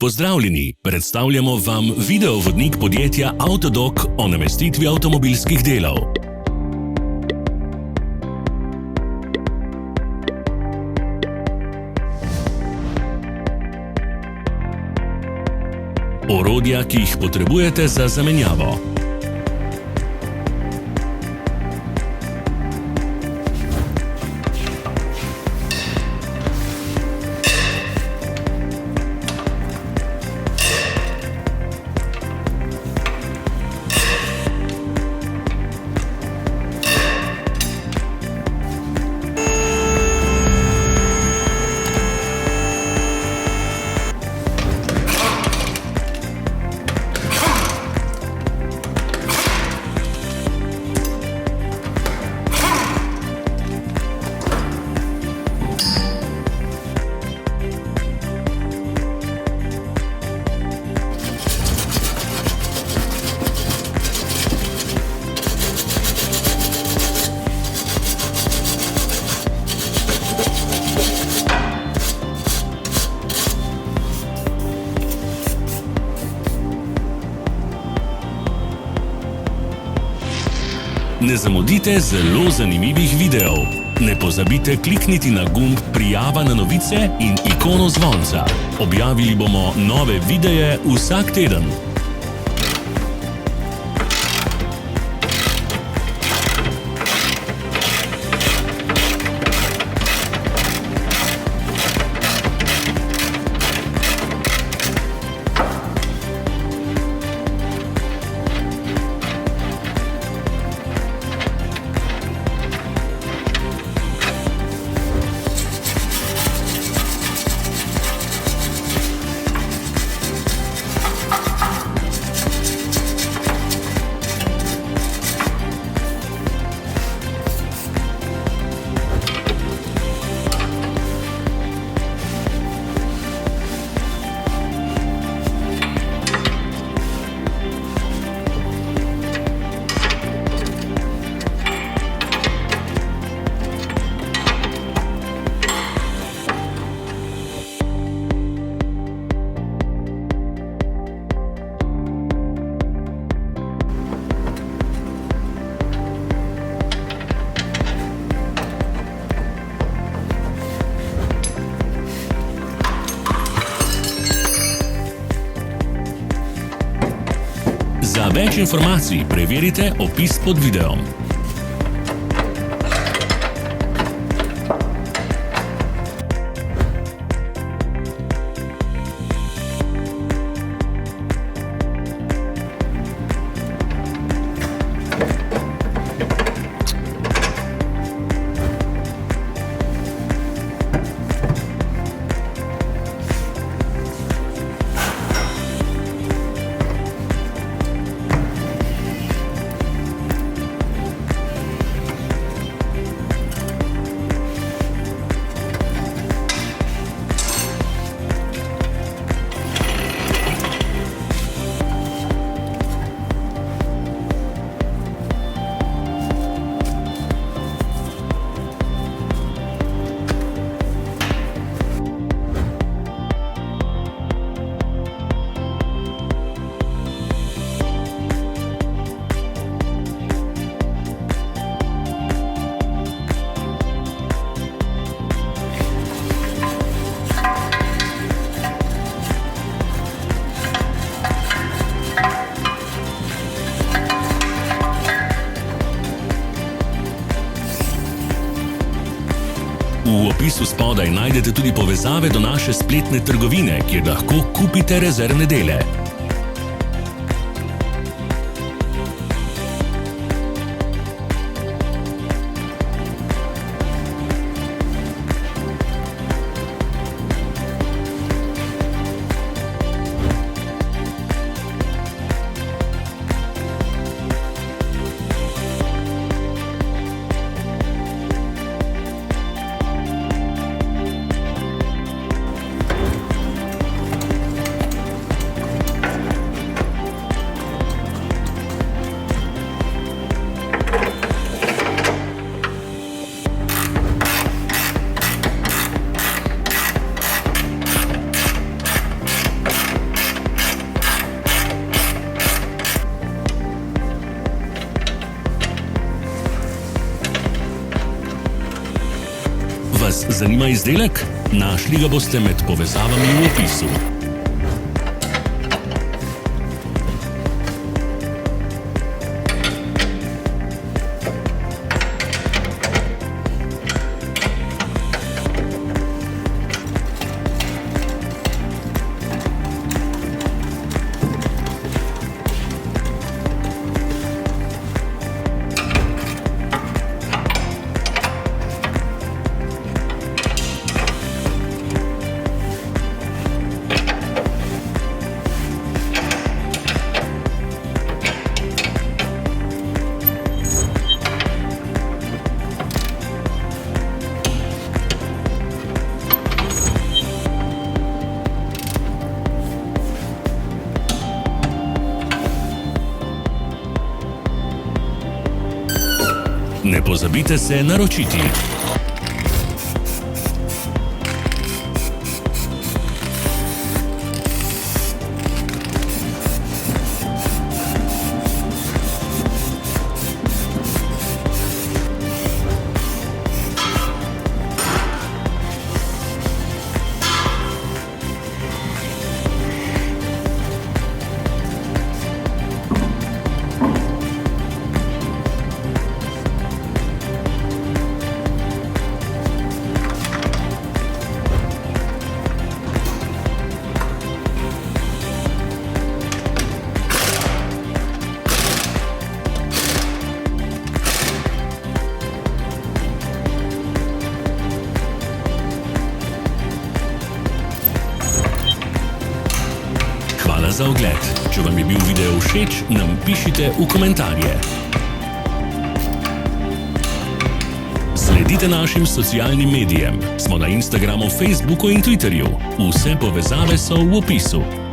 Pozdravljeni, predstavljamo vam videovodnik podjetja Avtodok o namestitvi avtomobilskih delov. Orodja, ki jih potrebujete za zamenjavo. Ne zamudite zelo zanimivih videov. Ne pozabite klikniti na gumb Prijava na novice in ikono zvonca. Objavili bomo nove videe vsak teden. Za več informacij preverite opis pod videom. V opisu spodaj najdete tudi povezave do naše spletne trgovine, kjer lahko kupite rezervne dele. zanima izdelek? Našli ga boste med povezavami v opisu. Ne pozabite se naročiti. Hvala za ogled. Če vam je bil video všeč, nam pišite v komentarje. Sledite našim socialnim medijem. Smo na Instagramu, Facebooku in Twitterju. Vse povezave so v opisu.